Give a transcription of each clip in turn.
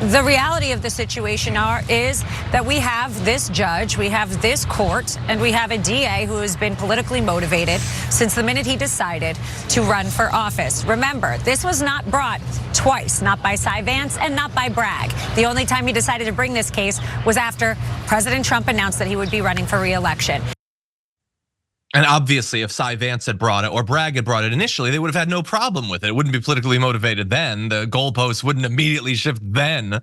The reality of the situation is that we have this judge, we have this court, and we have a DA who has been politically motivated since the minute he decided to run for office. Remember, this was not brought twice, not by Cy Vance and not by Bragg. The only time he decided to bring this case was after President Trump announced that he would be running for re-election. And obviously, if Cy Vance had brought it or Bragg had brought it initially, they would have had no problem with it. It wouldn't be politically motivated then. The goalposts wouldn't immediately shift then.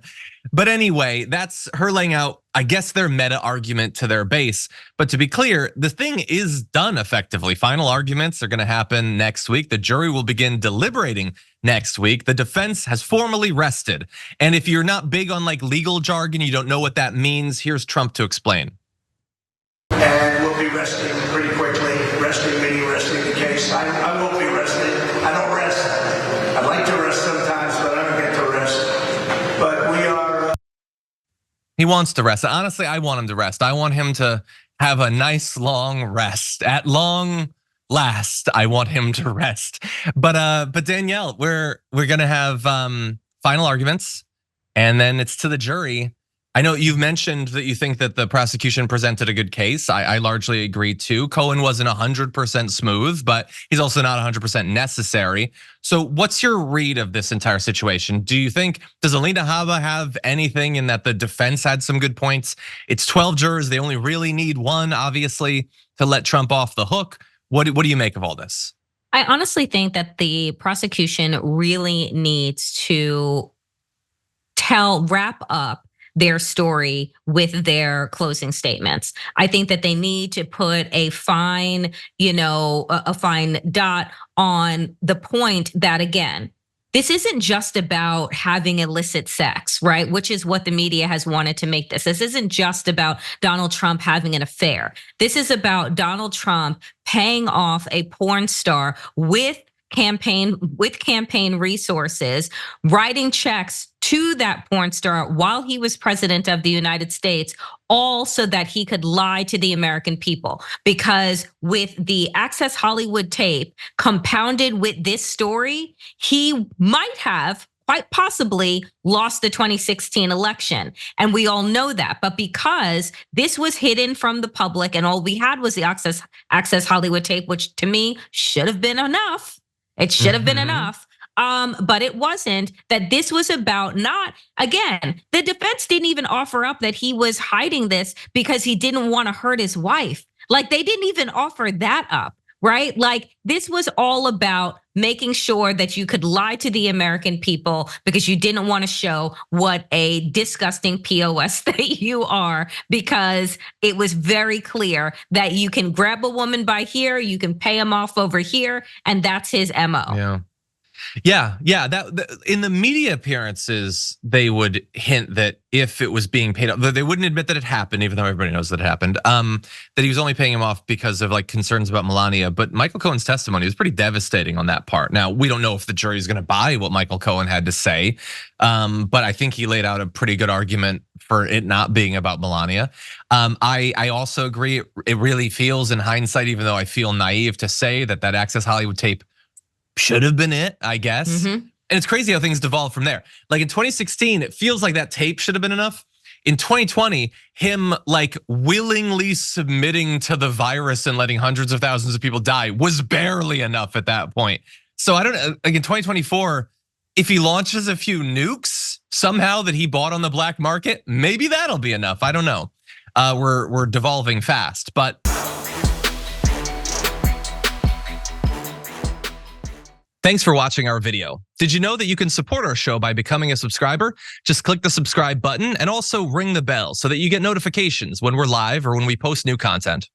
But anyway, that's her laying out, I guess, their meta argument to their base. But to be clear, the thing is done effectively. Final arguments are going to happen next week. The jury will begin deliberating next week. The defense has formally rested. And if you're not big on like legal jargon, you don't know what that means, here's Trump to explain. And we'll be resting pretty quickly. Resting meaning resting the case. I won't be resting. I don't rest. I'd like to rest sometimes, but I don't get to rest. But we are. He wants to rest. Honestly, I want him to rest. I want him to have a nice long rest. At long last, I want him to rest. But Danielle, we're gonna have final arguments, and then it's to the jury. I know you've mentioned that you think that the prosecution presented a good case. I largely agree too. Cohen wasn't 100% smooth, but he's also not 100% necessary. So what's your read of this entire situation? Do you think, does Alina Habba have anything in that the defense had some good points? It's 12 jurors, they only really need one, obviously, to let Trump off the hook. What do you make of all this? I honestly think that the prosecution really needs to wrap up their story with their closing statements. I think that they need to put a fine, a fine dot on the point that, again, this isn't just about having illicit sex, right? Which is what the media has wanted to make this. This isn't just about Donald Trump having an affair. This is about Donald Trump paying off a porn star with campaign resources, writing checks to that porn star while he was president of the United States, all so that he could lie to the American people. Because with the Access Hollywood tape compounded with this story, he might have quite possibly lost the 2016 election. And we all know that. But because this was hidden from the public and all we had was the Access Hollywood tape, which to me should have been enough. It should have been enough. But it wasn't. That this was about not, again, the defense didn't even offer up that he was hiding this because he didn't want to hurt his wife. Like they didn't even offer that up, right? Like this was all about making sure that you could lie to the American people because you didn't want to show what a disgusting POS that you are, because it was very clear that you can grab a woman by here, you can pay him off over here, and that's his MO. Yeah. That in the media appearances, they would hint that if it was being paid off, they wouldn't admit that it happened, even though everybody knows that it happened. That he was only paying him off because of like concerns about Melania. But Michael Cohen's testimony was pretty devastating on that part. Now we don't know if the jury is going to buy what Michael Cohen had to say, but I think he laid out a pretty good argument for it not being about Melania. I also agree. It really feels, in hindsight, even though I feel naive to say that Access Hollywood tape should have been it, I guess. And it's crazy how things devolved from there. Like in 2016, it feels like that tape should have been enough. In 2020, him like willingly submitting to the virus and letting hundreds of thousands of people die was barely enough at that point. So I don't know, like in 2024, if he launches a few nukes somehow that he bought on the black market, maybe that'll be enough. I don't know. We're devolving fast, but thanks for watching our video. Did you know that you can support our show by becoming a subscriber? Just click the subscribe button and also ring the bell so that you get notifications when we're live or when we post new content.